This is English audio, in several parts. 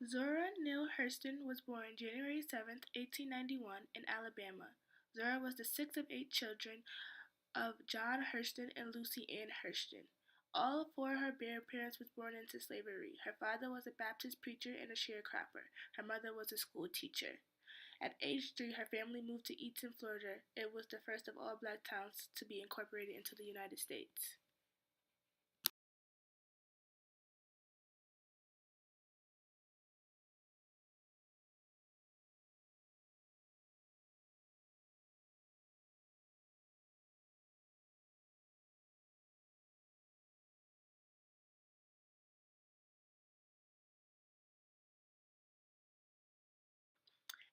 Zora Neale Hurston was born January 7, 1891, in Alabama. Zora was the sixth of 8 children of John Hurston and Lucy Ann Hurston. All four of her parents was born into slavery. Her father was a Baptist preacher and a sharecropper. Her mother was a school teacher. At age 3, her family moved to Eaton, Florida. It was the first of all black towns to be incorporated into the United States.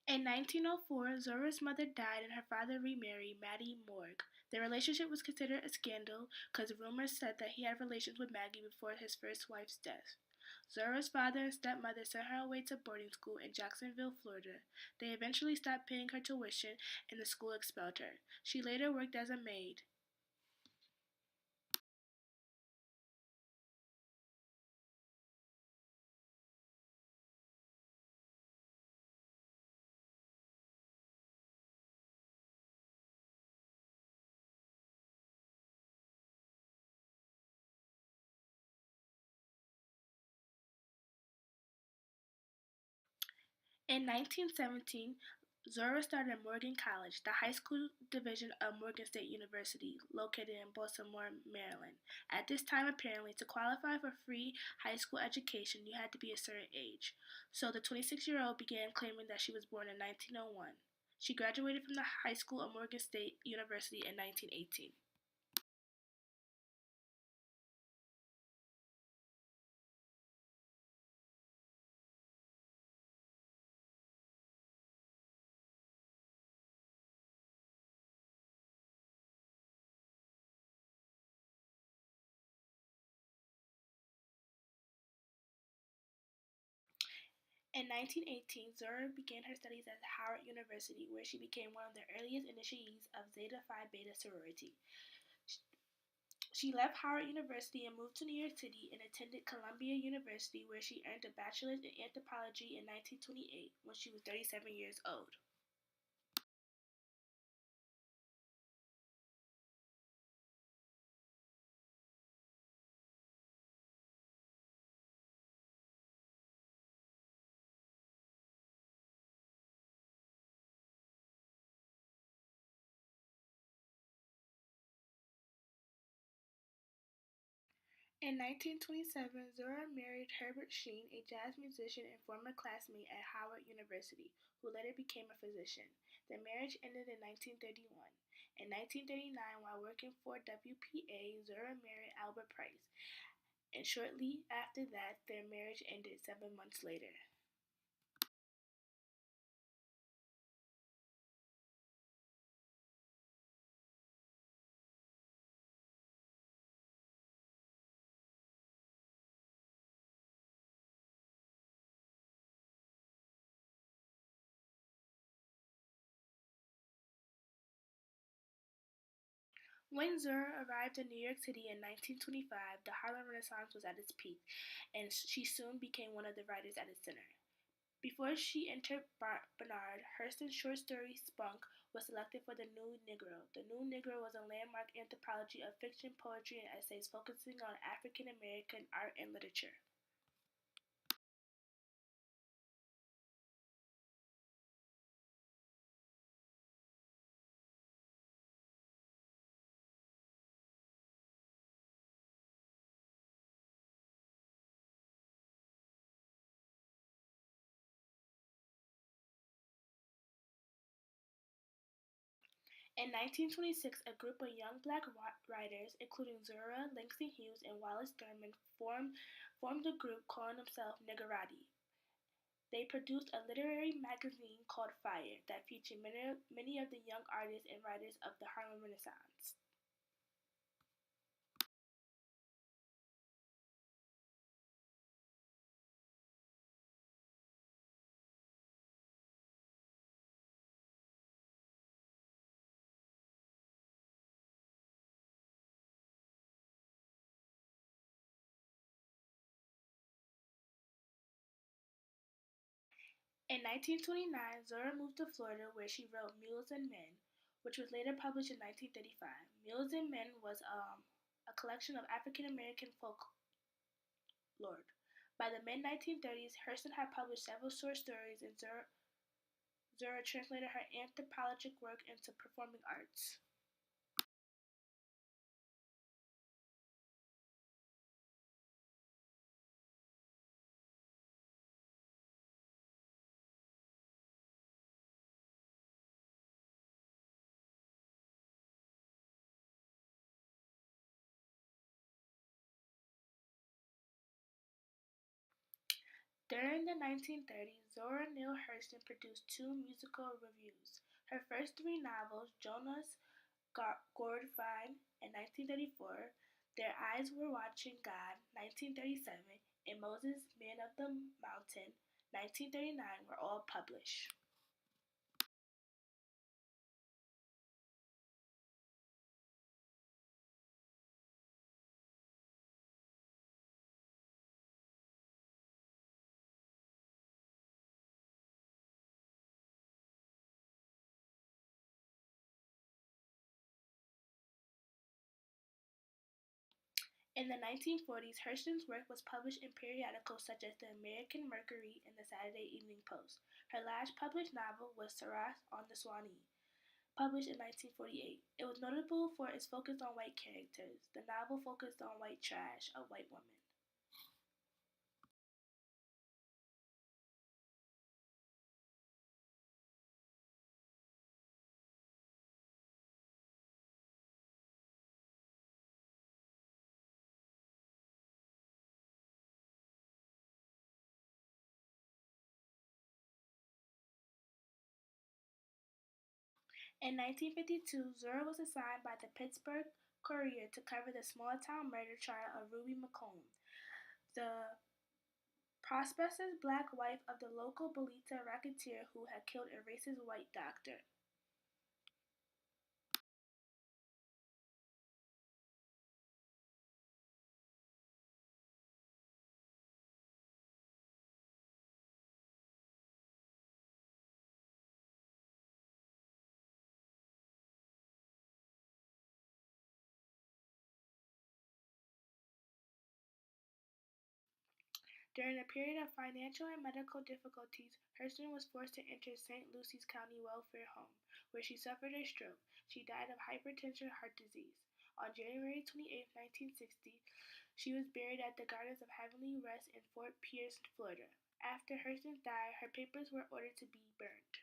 In 1904, Zora's mother died and her father remarried Mattie Morg. Their relationship was considered a scandal because rumors said that he had relations with Maggie before his first wife's death. Zora's father and stepmother sent her away to boarding school in Jacksonville, Florida. They eventually stopped paying her tuition and the school expelled her. She later worked as a maid. In 1917, Zora started Morgan College, the high school division of Morgan State University, located in Baltimore, Maryland. At this time, apparently, to qualify for free high school education, you had to be a certain age. So the 26-year-old began claiming that she was born in 1901. She graduated from the high school of Morgan State University in 1918. In 1918, Zora began her studies at Howard University, where she became one of the earliest initiates of Zeta Phi Beta sorority. She left Howard University and moved to New York City and attended Columbia University, where she earned a bachelor's in anthropology in 1928 when she was 37 years old. In 1927, Zora married Herbert Sheen, a jazz musician and former classmate at Howard University, who later became a physician. Their marriage ended in 1931. In 1939, while working for WPA, Zora married Albert Price, and shortly after that, their marriage ended 7 months later. When Zora arrived in New York City in 1925, the Harlem Renaissance was at its peak, and she soon became one of the writers at its center. Before she entered Bernard, Hurston's short story Spunk was selected for The New Negro. The New Negro was a landmark anthology of fiction, poetry, and essays focusing on African American art and literature. In 1926, a group of young black writers, including Zora, Langston Hughes, and Wallace Thurman, formed a group calling themselves Niggerati. They produced a literary magazine called Fire that featured many of the young artists and writers of the Harlem Renaissance. In 1929, Zora moved to Florida where she wrote Mules and Men, which was later published in 1935. Mules and Men was a collection of African American folklore. By the mid 1930s, Hurston had published several short stories, and Zora translated her anthropologic work into performing arts. During the 1930s, Zora Neale Hurston produced two musical revues. Her first three novels, Jonah's Gourdfine in 1934, Their Eyes Were Watching God, 1937, and Moses, Man of the Mountain, 1939, were all published. In the 1940s, Hurston's work was published in periodicals such as the American Mercury and the Saturday Evening Post. Her last published novel was Sarah on the Swanee, published in 1948. It was notable for its focus on white characters. The novel focused on white trash, a white woman. In 1952, Zora was assigned by the Pittsburgh Courier to cover the small-town murder trial of Ruby McComb, the prosperous black wife of the local Bolita racketeer who had killed a racist white doctor. During a period of financial and medical difficulties, Hurston was forced to enter St. Lucie County Welfare Home, where she suffered a stroke. She died of hypertension heart disease. On January 28, 1960, she was buried at the Gardens of Heavenly Rest in Fort Pierce, Florida. After Hurston died, her papers were ordered to be burned.